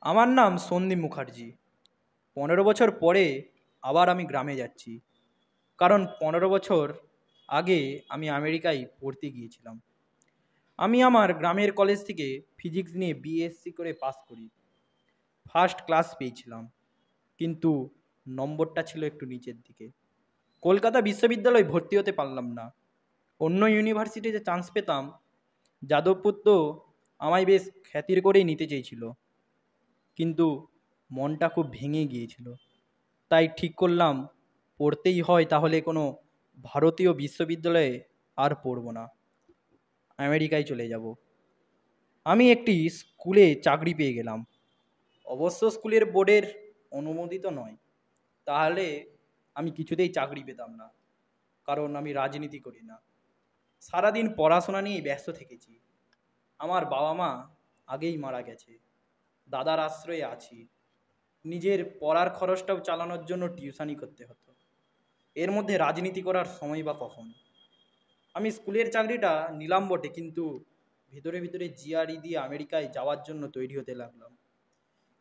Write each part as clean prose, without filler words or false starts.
আমার নাম সন্দীপ মুখার্জি। 15 বছর পরে আবার আমি গ্রামে যাচ্ছি, কারণ 15 বছর আগে আমি আমেরিকায় পড়তে গিয়েছিলাম। আমি আমার গ্রামের কলেজ থেকে ফিজিক্স নিয়ে বিএসসি করে পাস করি। ফার্স্ট ক্লাস পেয়েছিলাম, কিন্তু নম্বরটা ছিল একটু নিচের দিকে। কলকাতা বিশ্ববিদ্যালয়ে ভর্তি হতে পারলাম না। অন্য ইউনিভার্সিটিতে চান্স পেতাম। যাদবপুর তো আমায় বেশ খ্যাতির করেই নিতে চেয়েছিল, কিন্তু মনটা খুব ভেঙে গিয়েছিল। তাই ঠিক করলাম, পড়তেই হয় তাহলে কোনো ভারতীয় বিশ্ববিদ্যালয়ে আর পড়ব না, আমেরিকায় চলে যাব। আমি একটি স্কুলে চাকরি পেয়ে গেলাম। অবশ্য স্কুলের বোর্ডের অনুমোদিত নয়, তাহলে আমি কিছুতেই চাকরি পেতাম না, কারণ আমি রাজনীতি করি না। সারাদিন পড়াশোনা নিয়েই ব্যস্ত থেকেছি। আমার বাবা মা আগেই মারা গেছে, দাদার আশ্রয়ে আছি। নিজের পড়ার খরচটাও চালানোর জন্য টিউশনি করতে হতো, এর মধ্যে রাজনীতি করার সময় বা কখন। আমি স্কুলের চাকরিটা নিলাম বটে, কিন্তু ভিতরে ভিতরে জিআরই দিয়ে আমেরিকায় যাওয়ার জন্য তৈরি হতে লাগলাম।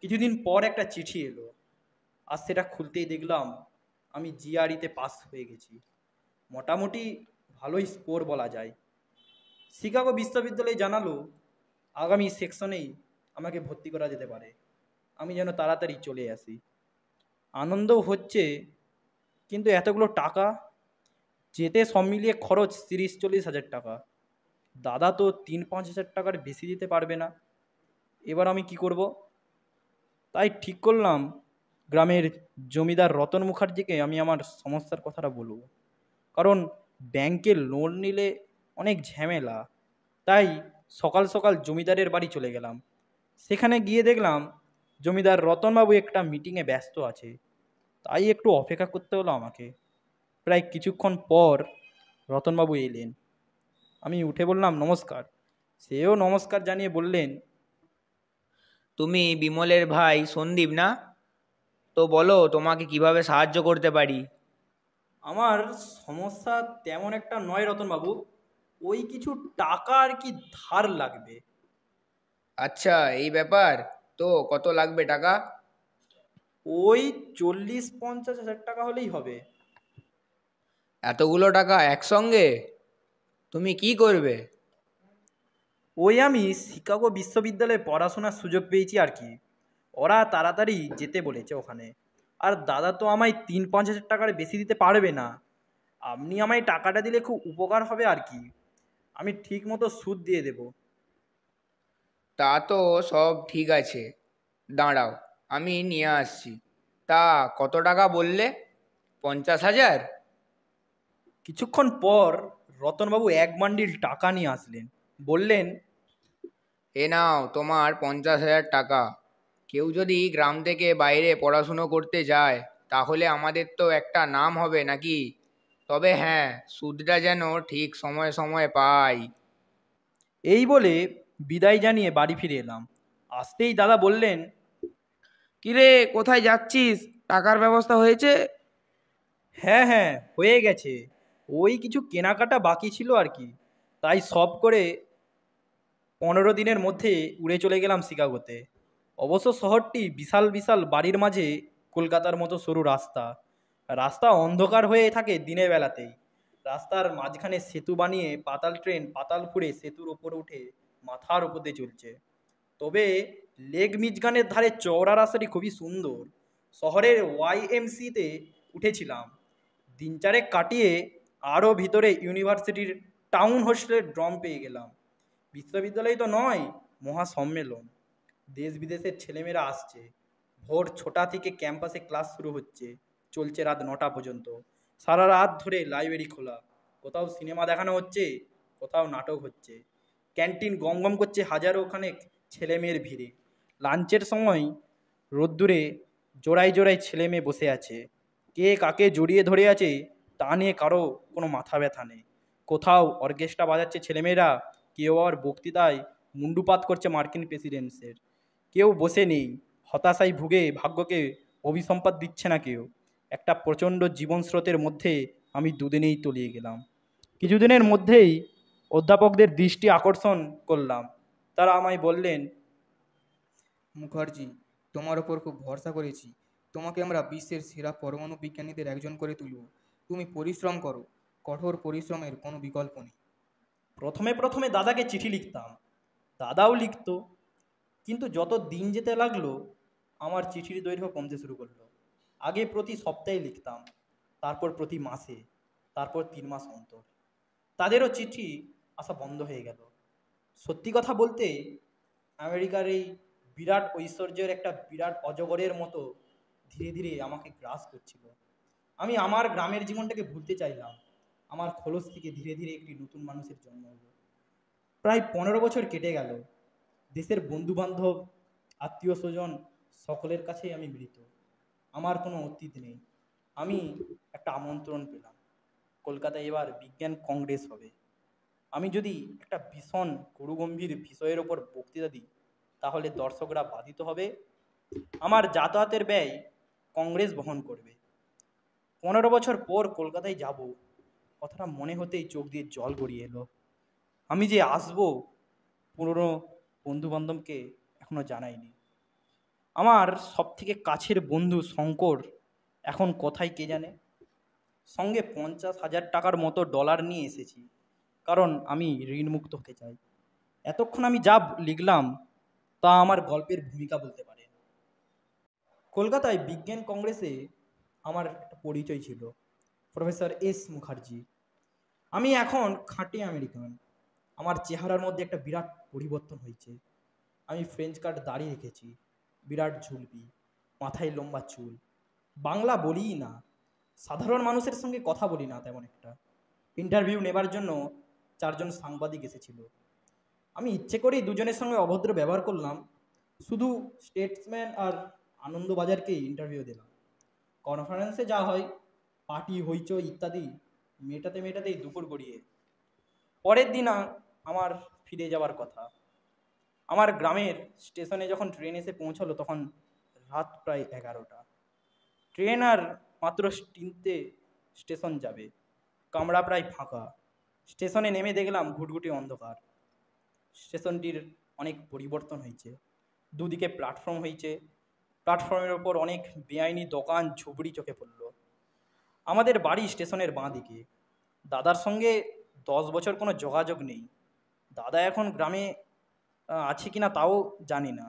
কিছুদিন পর একটা চিঠি এলো, আর সেটা খুলতেই দেখলাম আমি জিআরইতে পাস হয়ে গেছি। মোটামুটি ভালোই স্কোর বলা যায়। শিকাগো বিশ্ববিদ্যালয় জানালো আগামী সেকশনেই আমাকে ভর্তি করা যেতে পারে। আমি যেন তাড়াতাড়ি চলে আসি। আনন্দও হচ্ছে, কিন্তু এতগুলো টাকা, যেতে সব মিলিয়ে খরচ 30-40 হাজার টাকা। দাদা তো 3-5 হাজার টাকার বেশি দিতে পারবে না। এবার আমি কি করব? তাই ঠিক করলাম, গ্রামের জমিদার রতন মুখার্জিকে আমি আমার সমস্যার কথাটা বলবো। কারণ ব্যাংকে লোন নিলে অনেক ঝামেলা। তাই সকাল সকাল জমিদারের বাড়ি চলে গেলাম। সেখানে গিয়ে দেখলাম জমিদার রতনবাবু একটা মিটিংয়ে ব্যস্ত আছে। তাই একটু অপেক্ষা করতে হলো আমাকে। প্রায় কিছুক্ষণ পর রতনবাবু এলেন। আমি উঠে বললাম নমস্কার। সেও নমস্কার জানিয়ে বললেন, তুমি বিমলের ভাই সন্দীপ না? তো বলো, তোমাকে কিভাবে সাহায্য করতে পারি? আমার সমস্যা তেমন একটা নয় রতনবাবু, ওই কিছু টাকা আর কি ধার লাগবে। আচ্ছা, এই ব্যাপার। তো কত লাগবে টাকা? ওই 40-50 হাজার টাকা হলেই হবে। এতগুলো টাকা একসঙ্গে? তুমি কি করবে? ওই আমি শিকাগো বিশ্ববিদ্যালয়ে পড়াশোনার সুযোগ পেয়েছি আর কি। ওরা তাড়াতাড়ি যেতে বলেছে ওখানে। আর দাদা তো আমায় 3-5 হাজার টাকার বেশি দিতে পারবে না। আপনি আমায় টাকাটা দিলে খুব উপকার হবে আর কি। আমি ঠিক মতো সুদ দিয়ে দেব। তা তো সব ঠিক আছে, দাঁড়াও, আমি নিয়ে আসছি। তা কত টাকা বললে? 50,000? কিছুক্ষণ পর রতনবাবু এক বান্ডিল টাকা নিয়ে আসলেন। বললেন, এ নাও তোমার 50,000 টাকা। কেউ যদি গ্রাম থেকে বাইরে পড়াশুনো করতে যায়, তাহলে আমাদের তো একটা নাম হবে নাকি? তবে হ্যাঁ, সুদটা যেন ঠিক সময়ে সময়ে পাই। এই বলে বিদায় জানিয়ে বাড়ি ফিরে এলাম। আসতেই দাদা বললেন, কিরে, কোথায় যাচ্ছিস? টাকার ব্যবস্থা হয়েছে? হ্যাঁ হ্যাঁ, হয়ে গেছে। ওই কিছু কেনাকাটা বাকি ছিল আর কি। তাই সব করে 15 দিনের মধ্যে উড়ে চলে গেলাম শিকাগোতে। অবশ্য শহরটি বিশাল বিশাল বাড়ির মাঝে কলকাতার মতো সরু রাস্তা। রাস্তা অন্ধকার হয়ে থাকে দিনের বেলাতেই। রাস্তার মাঝখানে সেতু বানিয়ে পাতাল ট্রেন পাতাল ফুঁড়ে সেতুর ওপর উঠে মাথার উপর দিয়ে চলছে। তবে লেক মিচগানের ধারে চওড়া রাস্তাটি খুবই সুন্দর। শহরের ওয়াইএমসিতে উঠেছিলাম। দিন চারেক কাটিয়ে আরও ভিতরে ইউনিভার্সিটির টাউন হোস্টেলের ড্রম পেয়ে গেলাম। বিশ্ববিদ্যালয় তো নয়, মহাসম্মেলন। দেশ বিদেশের ছেলেমেয়েরা আসছে। ভোর 6টা থেকে ক্যাম্পাসে ক্লাস শুরু হচ্ছে, চলছে রাত 9টা পর্যন্ত। সারা রাত ধরে লাইব্রেরি খোলা। কোথাও সিনেমা দেখানো হচ্ছে, কোথাও নাটক হচ্ছে। ক্যান্টিন গম গম করছে হাজারো খানেক ছেলে মেয়ের ভিড়ে। লাঞ্চের সময় রোদ্দুরে জোড়ায় জোড়ায় ছেলে মেয়ে বসে আছে। কে কাকে জড়িয়ে ধরে আছে তা নিয়ে কারো কোনো মাথা ব্যথা নেই। কোথাও অর্কেস্ট্রা বাজাচ্ছে ছেলেমেয়েরা, কেউ আবার বক্তৃতায় মুণ্ডুপাত করছে মার্কিন প্রেসিডেন্টসের। কেউ বসে নেই, হতাশায় ভুগে ভাগ্যকে অভিসম্পাদ দিচ্ছে না কেউ। একটা প্রচণ্ড জীবন স্রোতের মধ্যে আমি দুদিনেই তলিয়ে গেলাম। কিছুদিনের মধ্যেই অধ্যাপকদের দৃষ্টি আকর্ষণ করলাম। তারা আমায় বললেন, মুখার্জি, তোমার ওপর খুব ভরসা করেছি। তোমাকে আমরা বিশ্বের সেরা পরমাণু বিজ্ঞানীদের একজন করে তুলব। তুমি পরিশ্রম করো, কঠোর পরিশ্রমের কোনো বিকল্প নেই। প্রথমে প্রথমে দাদাকে চিঠি লিখতাম, দাদাও লিখতো, কিন্তু যত দিন যেতে লাগলো আমার চিঠির দৈর্ঘ্য কমতে শুরু করলো। আগে প্রতি সপ্তাহে লিখতাম, তারপর প্রতি মাসে, তারপর 3 মাস অন্তর। তাদেরও চিঠি আসা বন্ধ হয়ে গেল। সত্যি কথা বলতে আমেরিকার এই বিরাট ঐশ্বর্যের একটা বিরাট অজগরের মতো ধীরে ধীরে আমাকে গ্রাস করছিল। আমি আমার গ্রামের জীবনটাকে ভুলতে চাইলাম। আমার খোলস থেকে ধীরে ধীরে একটি নতুন মানুষের জন্ম হলো। প্রায় 15 বছর কেটে গেল। দেশের বন্ধু বান্ধব, আত্মীয় স্বজন সকলের কাছেই আমি মৃত। আমার কোনো অতীত নেই। আমি একটা আমন্ত্রণ পেলাম, কলকাতায় এবার বিজ্ঞান কংগ্রেস হবে। আমি যদি একটা ভীষণ গুরুগম্ভীর বিষয়ের ওপর বক্তৃতা দিই তাহলে দর্শকরা বাধিত হবে। আমার যাতায়াতের ব্যয় কংগ্রেস বহন করবে। 15 বছর পর কলকাতায় যাব, কথাটা মনে হতেই চোখ দিয়ে জল গড়িয়ে এলো। আমি যে আসবো পুরনো বন্ধু বান্ধবকে এখনো জানাইনি। আমার সব থেকে কাছের বন্ধু শঙ্কর এখন কোথায় কে জানে। সঙ্গে 50,000 টাকার মতো ডলার নিয়ে এসেছি, কারণ আমি ঋণমুক্ত হতে চাই। এতক্ষণ আমি যা লিখলাম তা আমার গল্পের ভূমিকা বলতে পারে। কলকাতায় বিজ্ঞান কংগ্রেসে আমার একটা পরিচয় ছিল, প্রফেসর এস মুখার্জি। আমি এখন খাঁটি আমেরিকান। আমার চেহারার মধ্যে একটা বিরাট পরিবর্তন হয়েছে। আমি ফ্রেঞ্চ কাট দাড়ি রেখেছি, বিরাট ঝুলপি, মাথায় লম্বা চুল। বাংলা বলিই না, সাধারণ মানুষের সঙ্গে কথা বলি না তেমন একটা। ইন্টারভিউ নেবার জন্য 4 জন সাংবাদিক এসেছিল। আমি ইচ্ছে করেই দুজনের সঙ্গে অভদ্র ব্যবহার করলাম, শুধু স্টেটসম্যান আর আনন্দবাজারকে ইন্টারভিউ দিলাম। কনফারেন্সে যা হয়, পার্টি হইচই ইত্যাদি মেটাতে মেটাতেই দুপুর গড়িয়ে। পরের দিন আমার ফিরে যাওয়ার কথা। আমার গ্রামের স্টেশনে যখন ট্রেন এসে পৌঁছালো তখন রাত প্রায় 11টা। ট্রেন আর মাত্র 3টে স্টেশন যাবে, কামরা প্রায় ফাঁকা। স্টেশনে নেমে দেখলাম ঘুটঘুটে অন্ধকার। স্টেশনটির অনেক পরিবর্তন হয়েছে। দুদিকে প্ল্যাটফর্ম হয়েছে, প্ল্যাটফর্মের ওপর অনেক বেআইনি দোকান ঝুপড়ি চোখে পড়ল। আমাদের বাড়ি স্টেশনের বাঁ দিকে। দাদার সঙ্গে 10 বছর কোনো যোগাযোগ নেই। দাদা এখন গ্রামে আছে কিনা তাও জানি না,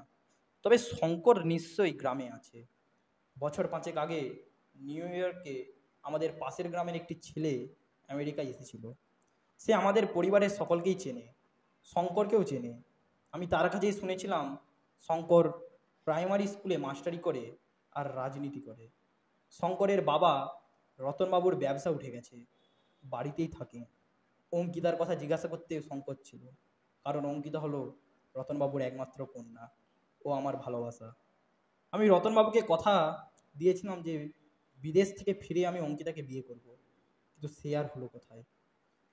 তবে শঙ্কর নিশ্চয়ই গ্রামে আছে। বছর 5 আগে নিউ ইয়র্কে আমাদের পাশের গ্রামের একটি ছেলে আমেরিকায় এসেছিল। সে আমাদের পরিবারের সকলকেই চেনে, শঙ্করকেও চেনে। আমি তার কাছেই শুনেছিলাম শঙ্কর প্রাইমারি স্কুলে মাস্টারি করে আর রাজনীতি করে। শঙ্করের বাবা রতনবাবুর ব্যবসা উঠে গেছে, বাড়িতেই থাকে। অঙ্কিতার কথা জিজ্ঞাসা করতে শঙ্কর ছিল, কারণ অঙ্কিতা হলো রতনবাবুর একমাত্র কন্যা। ও আমার ভালোবাসা। আমি রতনবাবুকে কথা দিয়েছিলাম যে বিদেশ থেকে ফিরে আমি অঙ্কিতাকে বিয়ে করব, কিন্তু সে আর হলো কোথায়।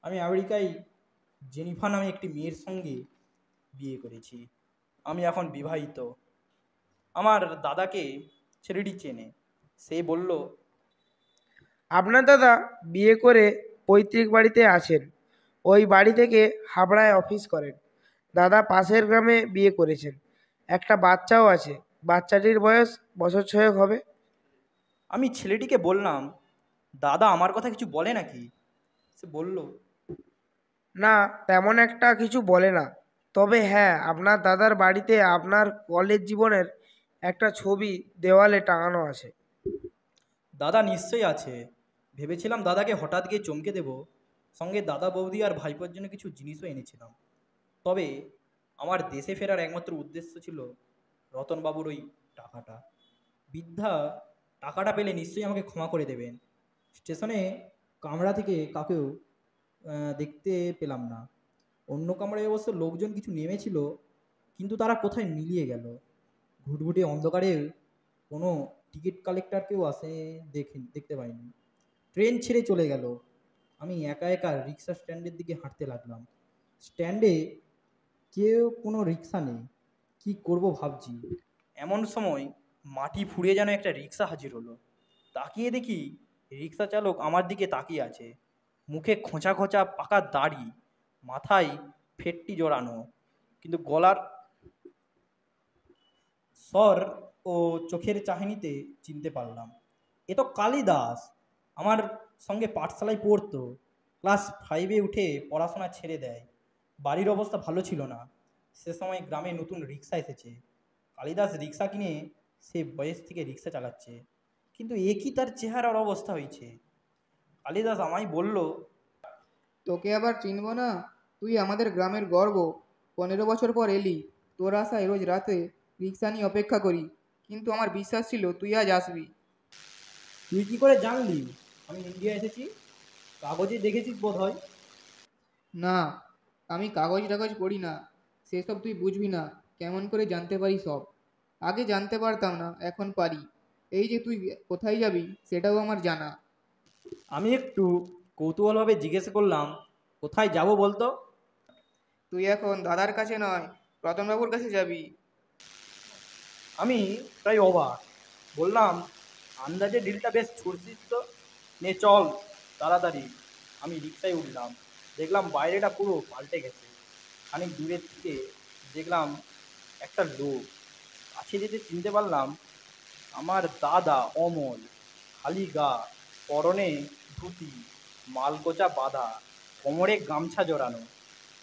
আমি আমেরিকায় জেনিফা নামে একটি মেয়ের সঙ্গে বিয়ে করেছি। আমি এখন বিবাহিত। আমার দাদাকে ছেলেটি চেনে। সে বলল, আপনার দাদা বিয়ে করে পৈতৃক বাড়িতে আছেন। ওই বাড়ি থেকে হাবড়ায় অফিস করেন। দাদা পাশের গ্রামে বিয়ে করেছেন, একটা বাচ্চাও আছে। বাচ্চাটির বয়স বছর 6 হবে। আমি ছেলেটিকে বললাম, দাদা আমার কথা কিছু বলে নাকি? সে বলল, না, তেমন একটা কিছু বলে না। তবে হ্যাঁ, আপনার দাদার বাড়িতে আপনার কলেজ জীবনের একটা ছবি দেওয়ালে টাঙানো আছে। দাদা নিশ্চয়ই আছে। ভেবেছিলাম দাদাকে হঠাৎ গিয়ে চমকে দেব। সঙ্গে দাদা বৌদি আর ভাইপোর জন্য কিছু জিনিসও এনেছিলাম। তবে আমার দেশে ফেরার একমাত্র উদ্দেশ্য ছিল রতনবাবুর ওই টাকাটা। বৃদ্ধা টাকাটা পেলে নিশ্চয়ই আমাকে ক্ষমা করে দেবেন। স্টেশনে কামরা থেকে কাকেও দেখতে পেলাম না। অন্য কামরায় অবশ্য লোকজন কিছু নেমেছিল, কিন্তু তারা কোথায় মিলিয়ে গেল। ঘুটঘুটে অন্ধকারে কোনো টিকিট কালেক্টরকেও দেখতে পাইনি। ট্রেন ছেড়ে চলে গেল। আমি একা একা রিক্সা স্ট্যান্ডের দিকে হাঁটতে লাগলাম। স্ট্যান্ডে কেউ কোনো রিক্সা নেই। কি করব ভাবছি। এমন সময় মাটি ফুঁড়ে যেন একটা রিক্সা হাজির হলো। তাকিয়ে দেখি রিক্সা চালক আমার দিকে তাকিয়ে আছে। মুখে খোঁচা খোঁচা পাকা দাড়ি, মাথায় ফেটটি জড়ানো, কিন্তু গলার স্বর ও চোখের চাহনিতে চিনতে পারলাম। এ তো কালিদাস, আমার সঙ্গে পাঠশালায় পড়তো। ক্লাস 5-এ উঠে পড়াশোনা ছেড়ে দেয়। বাড়ির অবস্থা ভালো ছিল না। সে সময় গ্রামে নতুন রিক্সা এসেছে। কালিদাস রিক্সা কিনে সে বয়স থেকে রিক্সা চালাচ্ছে। কিন্তু এ কি তার চেহারার অবস্থা হয়েছে! কালিদাস আমায় বলল, তোকে আবার চিনব না? তুই আমাদের গ্রামের গর্ব। 15 বছর পর এলি, তোর আশায় রোজ রাতে রিক্সা নিয়ে অপেক্ষা করি, কিন্তু আমার বিশ্বাস ছিল তুই আজ আসবি। তুই কি করে জানলি আমি ইন্ডিয়া এসেছি? কাগজে দেখেছিস বোধ হয়। না, আমি কাগজ টাগজ পড়ি না, সেসব তুই বুঝবি না। কেমন করে জানতে পারি সব? আগে জানতে পারতাম না, এখন পারি। এই যে তুই কোথায় যাবি সেটাও আমার জানা। আমি একটু কৌতূহলভাবে জিজ্ঞেস করলাম, কোথায় যাব বলতো? তুই এখন দাদার কাছে নয়, রতনবাবুর কাছে যাবি। আমি প্রায় অবাক। বললাম, আন্দাজে ডিলটা বেশ ছুড়ছিস তো, নে চল তাড়াতাড়ি। আমি রিক্সায় উঠলাম। দেখলাম বাইরেটা পুরো পাল্টে গেছে। খানিক দূরের থেকে দেখলাম একটা লোক। কাছে যেতে চিনতে পারলাম আমার দাদা অমল। খালি গা, পরনে ধুতি, মালকোচা বাঁধা, কোমরে গামছা জড়ানো।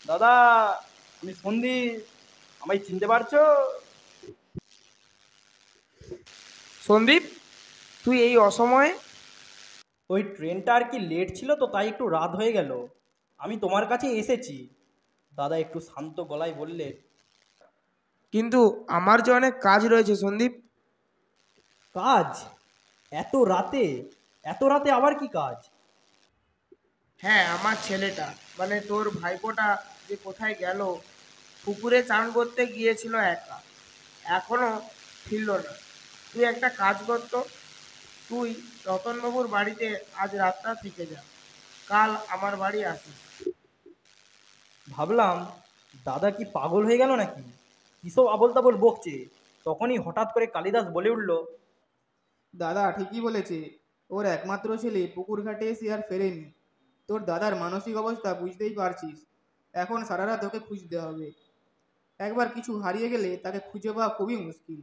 দাদা, আমি সন্দীপ, আমায় চিনতে পারছো? সন্দীপ, তুই এই অসময়ে? ওই ট্রেনটা আর কি লেট ছিল তো, তাই একটু রাত হয়ে গেল। আমি তোমার কাছে এসেছি। দাদা একটু শান্ত গলায় বললে, কিন্তু আমার যে অনেক কাজ রয়েছে সন্দীপ। কাজ? এত রাতে? এত রাতে আবার কি কাজ? হ্যাঁ, আমার ছেলেটা মানে তোর ভাইপোটা যে কোথায় গেল, পুকুরে চান করতে গিয়েছিল একা, এখনো ফিরল না। তুই একটা কাজ করতো, তুই রতনবাবুর বাড়িতে আজ রাতটা থেকে যা, কাল আমার বাড়ি আসিস। ভাবলাম দাদা কি পাগল হয়ে গেল নাকি, কিসব আবোল তাবোল বকছে। তখনই হঠাৎ করে কালিদাস বলে উঠল, দাদা ঠিকই বলেছে, ওর একমাত্র ছেলে পুকুর ঘাটে এসে আর ফেরেনি। তোর দাদার মানসিক অবস্থা বুঝতেই পারছিস। এখন সারা রাত ওকে খুঁজতে হবে। একবার কিছু হারিয়ে গেলে তাকে খুঁজে পাওয়া খুবই মুশকিল।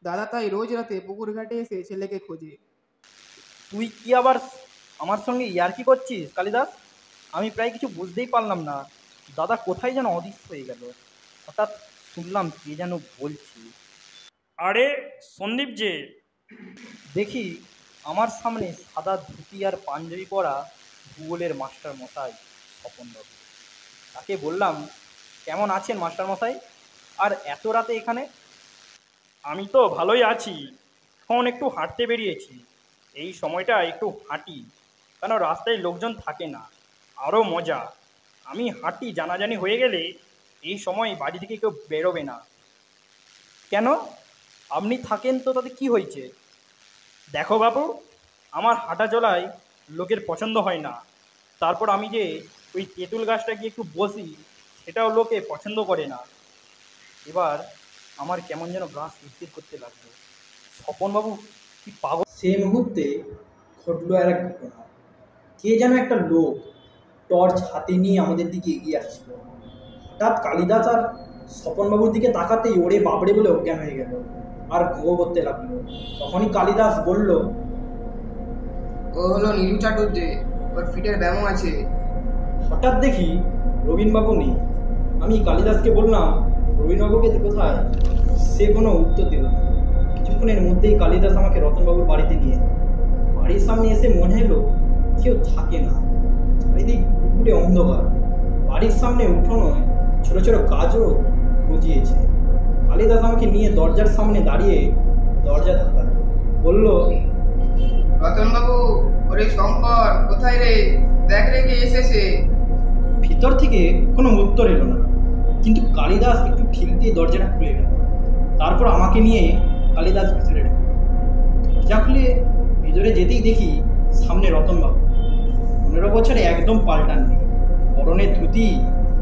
দাদা তাই রোজ রাতে পুকুর ঘাটে এসে ছেলেকে খোঁজে। তুই কি আবার আমার সঙ্গে ইয়ার্কি করছিস কালিদাস? আমি প্রায় কিছু বুঝতেই পারলাম না। দাদা কোথায় যেন অদৃশ্য হয়ে গেল। হঠাৎ শুনলাম কে যেন বলছি, আরে সন্দীপ যে! দেখি আমার সামনে সাদা ধুতি আর পাঞ্জাবি পরা ভূগোলের মাস্টার মশাই স্বপনবাবু। তাকে বললাম, কেমন আছেন মাস্টার মশাই, আর এত রাতে এখানে? আমি তো ভালোই আছি, এখন একটু হাঁটতে বেরিয়েছি। এই সময়টা একটু হাঁটি, কেন রাস্তায় লোকজন থাকে না, আরও মজা। আমি হাঁটি, জানাজানি হয়ে গেলে এই সময় বাড়ি থেকে কেউ বেরোবে না। কেন, আপনি থাকেন তো, তাতে কি হয়েছে? দেখো বাবু, আমার হাঁটা চলায় লোকের পছন্দ হয় না। তারপর আমি যে ওই তেঁতুল গাছটা গিয়ে একটু বসি, সেটাও লোকে পছন্দ করে না। এবার আমার কেমন যেন গা শিরশির করতে লাগলো। স্বপনবাবু কি পাগল? সেই মুহূর্তে ঘটলো আর এক ঘটনা। কে যেন একটা লোক টর্চ হাতে নিয়ে আমাদের দিকে এগিয়ে আসছিল। হঠাৎ কালিদাস আর স্বপনবাবুর দিকে তাকাতেই ওরে বাবড়ে বলে অজ্ঞান হয়ে গেল আর গো করতে লাগলো। তখনই কালিদাস বলল, ও হলো নীলু চাটুর্যে, ওর ফিটের ব্যায়াম আছে। হঠাৎ দেখি রবীনবাবু নেই। আমি কালিদাসকে বললাম, রবীনবাবুকে কোথায়? সে কোনো উত্তর দিল না। কিছুক্ষণের মধ্যেই কালিদাস আমাকে রতনবাবুর বাড়িতে নিয়ে বাড়ির সামনে এসে মনে হলো কেউ থাকে না। চারিদিক ঘুরে অন্ধকার। বাড়ির সামনে উঠোনে ছোট ছোট গাছও গজিয়েছে। কালিদাস আমাকে নিয়ে দরজার সামনে দাঁড়িয়ে দরজা ধাক্কাল, বলল, রতনবাবু, ওরে শঙ্কর কোথায় রে? দেখ রে কে এসেছে। ভিতর থেকে কোনো উত্তর এলো না, কিন্তু কালিদাস একটু ঠেল দিয়ে দরজাটা খুলে গেল। তারপর আমাকে নিয়ে কালিদাস ভিতরে ঢুকল। দরজা খুলে ভিতরে যেতেই দেখি সামনে রতনবাবু। 15 বছরে একদম পাল্টান নেই, পরনে ধুতি,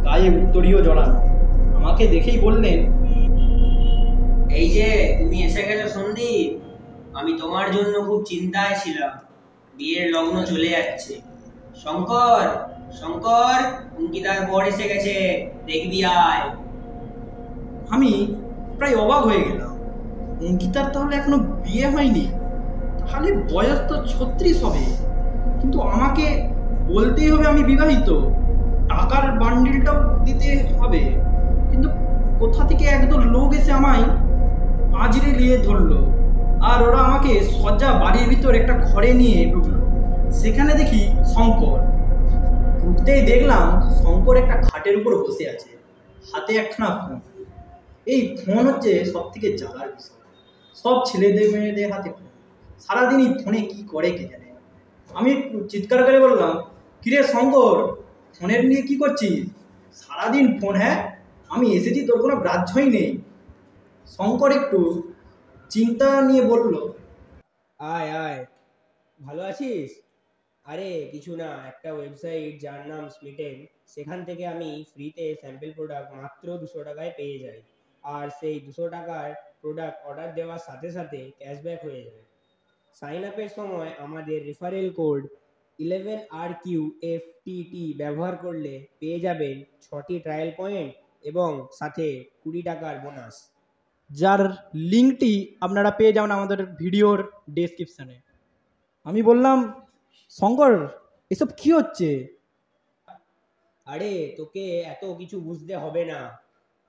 গায়ে উত্তরীয় জড়ানো। আমাকে দেখেই বললেন, এই যে তুমি এসে গেছো সন্দীপ, আমি তোমার জন্য খুব চিন্তায় ছিলাম। বিয়ের লগ্ন চলে যাচ্ছে। শঙ্কর, শঙ্কর, অঙ্কিতার বর এসে গেছে, দেখবি আয়। আমি প্রায় অবাক হয়ে গেলাম। অঙ্কিতার তাহলে এখনো বিয়ে হয়নি, তাহলে বয়স তো 36 হবে। কিন্তু আমাকে বলতেই হবে আমি বিবাহিত, টাকার বান্ডিলটাও দিতে হবে। কিন্তু কোথা থেকে একদল লোক এসে আমায় আজরে নিয়ে ধরলো, আর ওরা আমাকে সজ্জা বাড়ির ভিতর একটা ঘরে নিয়ে ঢুকলো। সেখানে দেখি শঙ্কর। ঢুকতেই দেখলাম শঙ্কর একটা খাটের উপর বসে আছে, হাতে একখানা ফোন। এই ফোন হচ্ছে সব থেকে জ্বালার বিষয়। সব ছেলেদের মেয়েদের হাতে ফোন, সারাদিন এই ফোনে কি করে কে জানে। আমি একটু চিৎকার করে বললাম, কিরে শঙ্কর, ফোনের নিয়ে কি করছিস? সারাদিন ফোন? হ্যাঁ, আমি এসেছি, তোর কোনো গ্রাহ্যই নেই। শঙ্কর একটু চিন্তা নিয়ে বলল, আয় আয়, ভালো আছিস? আরে কিছু না, একটা ওয়েবসাইট যার নাম স্মিটেন, সেখান থেকে আমি ফ্রিতে স্যাম্পল প্রোডাক্ট মাত্র 200 টাকায় পেয়ে যাই। আর সেই 200 টাকার প্রোডাক্ট অর্ডার দেওয়ার সাথে সাথে ক্যাশব্যাক হয়ে যায়। সাইন আপের সময় আমাদের রেফারেল কোড 11RQFTT ব্যবহার করলে পেয়ে যাবেন 6টি ট্রায়াল পয়েন্ট এবং সাথে 20 টাকার বোনাস। যার লিঙ্কটি আপনারা পেয়ে যাবেন আমাদের ভিডিওর ডেসক্রিপশানে। আমি বললাম, শঙ্কর, এসব কি হচ্ছে? আরে তোকে এত কিছু বুঝতে হবে না,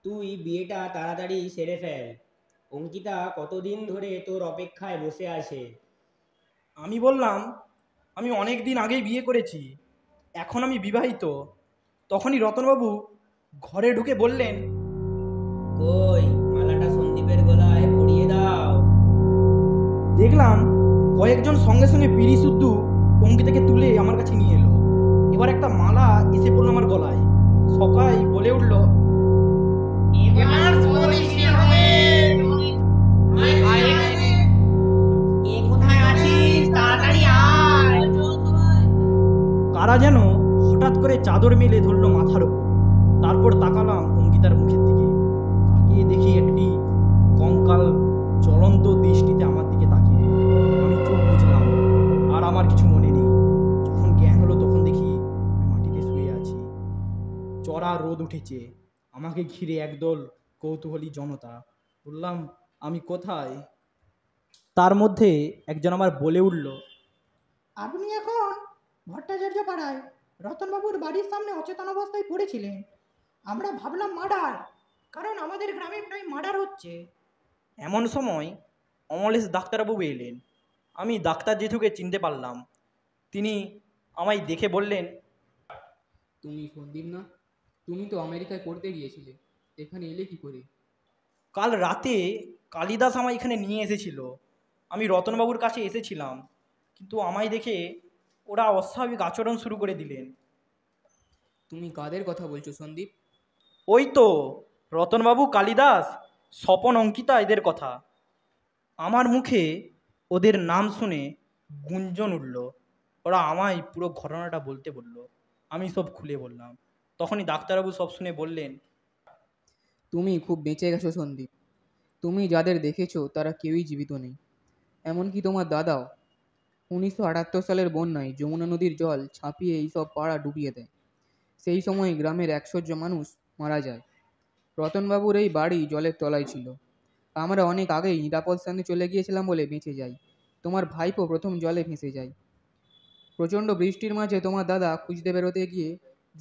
তুই বিয়েটা তাড়াতাড়ি সেরে ফেল। অঙ্কিতা কতদিন ধরে তোর অপেক্ষায় বসে আছে। আমি বললাম, আমি অনেক দিন আগেই বিয়ে করেছি, এখন আমি বিবাহিত। তখনই রতনবাবু ঘরে ঢুকে বললেন, কই মালাটা সন্দীপের গলায় পরিয়ে দাও। দেখলাম কয়েকজন সঙ্গে সঙ্গে বিড়ি শুদ্ধ অঙ্কিতাকে তুলে আমার কাছে নিয়ে এলো। এবার একটা মালা এসে পড়লো আমার গলায়। সকাই বলে উঠল, কারা যেন হঠাৎ করে চাদর মেলে ধরলো মাথার উপর। তারপর তাকালাম অঙ্কিতার মুখের দিকে, তাকিয়ে দেখি একটি কঙ্কাল জ্বলন্ত দৃষ্টিতে আমার দিকে তাকিয়ে। আমি চোখ বুঝলাম, আর আমার কিছু মনে নেই। যখন জ্ঞান হলো তখন দেখি আমি মাটিতে শুয়ে আছি। চড়া রোদ উঠেছে, আমাকে ঘিরে একদল কৌতূহলী জনতা। বললাম, আমি কোথায়? তার মধ্যে একজন আমার বলে উঠল, আপনি এখন ভট্টাচার্য পাড়ায় রতনবাবুর বাড়ির সামনে অচেতন অবস্থায় পড়েছিলেন। আমরা ভাবলাম মার্ডার, কারণ আমাদের গ্রামে প্রায় মার্ডার হচ্ছে। এমন সময় অমলেশ ডাক্তারবাবু এলেন। আমি ডাক্তার জেঠুকে চিনতে পারলাম। তিনি আমায় দেখে বললেন, তুমি সন্দীপ না? তুমি তো আমেরিকায় পড়তে গিয়েছিলে, এখানে এলে কি করে? কাল রাতে কালিদাস আমায় এখানে নিয়ে এসেছিল। আমি রতনবাবুর কাছে এসেছিলাম, কিন্তু আমায় দেখে ওরা অস্বাভাবিক আচরণ শুরু করে দিলেন। তুমি কাদের কথা বলছো সন্দীপ? ওই তো রতনবাবু, কালিদাস, স্বপন, অঙ্কিতা, এদের কথা। আমার মুখে ওদের নাম শুনে গুঞ্জন উঠল। ওরা আমায় পুরো ঘটনাটা বলতে বলল। আমি সব খুলে বললাম। তখনই ডাক্তারবাবু সব শুনে বললেন, তুমি খুব বেঁচে গেছো সন্দীপ। তুমি যাদের দেখেছো তারা কেউই জীবিত নেই, এমনকি তোমার দাদাও। 1978 সালের বন্যায় যমুনা নদীর জল ছাপিয়ে এইসব পাড়া ডুবিয়ে দেয়। সেই সময় গ্রামের 100 মানুষ মারা যায়। রতনবাবুর এই বাড়ি জলের তলায় ছিল। আমরা অনেক আগেই নিরাপদ স্থানে চলে গিয়েছিলাম বলে বেঁচে যাই। তোমার ভাইপো প্রথম জলে ভেসে যায়। প্রচণ্ড বৃষ্টির মাঝে তোমার দাদা খুঁজতে বেরোতে গিয়ে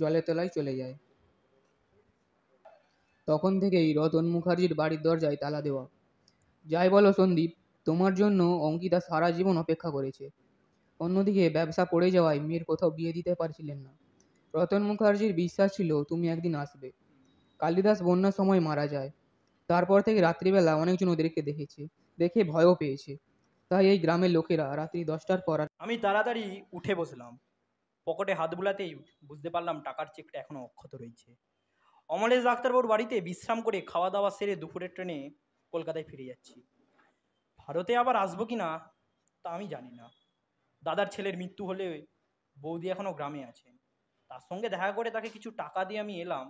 জলের তলায় চলে যায়। তখন থেকেই রতন মুখার্জির বাড়ির দরজায় তালা দেওয়া। যাই বলো সন্দীপ, তোমার জন্য অঙ্কিতা সারা জীবন অপেক্ষা করেছে। অন্যদিকে ব্যবসা পড়ে যাওয়ায় মেয়ের কোথাও বিয়ে দিতে পারছিলেন না। রতন মুখার্জির বিশ্বাস ছিল তুমি একদিন আসবে। কালিদাস বন্যার সময় মারা যায়। তারপর থেকে রাত্রিবেলা অনেকজন ওদেরকে দেখেছে, দেখে ভয়ও পেয়েছে। তাই এই গ্রামের লোকেরা রাত্রি 10টার পর আমি তাড়াতাড়ি উঠে বসলাম। পকেটে হাত বুলাতেই বুঝতে পারলাম টাকার চেকটা এখনো অক্ষত রয়েছে। অমলেশ ডাক্তারবাবুর বাড়িতে বিশ্রাম করে খাওয়া দাওয়া সেরে দুপুরের ট্রেনে কলকাতায় ফিরে যাচ্ছি। ভারতে আবার আসবো কি না তা আমি জানি না। দাদার ছেলের মৃত্যু হলে বৌদি এখনো গ্রামে আছেন। তার সঙ্গে দেখা করে তাকে কিছু টাকা দিয়ে আমি এলাম।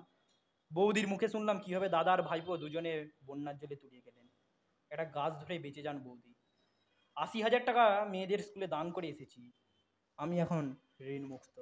বৌদির মুখে শুনলাম কীভাবে দাদা আর ভাইপো দুজনে বন্যার জলে তলিয়ে গেলেন। একটা গাছ ধরে বেঁচে যান বৌদি। 80,000 টাকা মেয়েদের স্কুলে দান করে এসেছি। আমি এখন ঋণমুক্ত।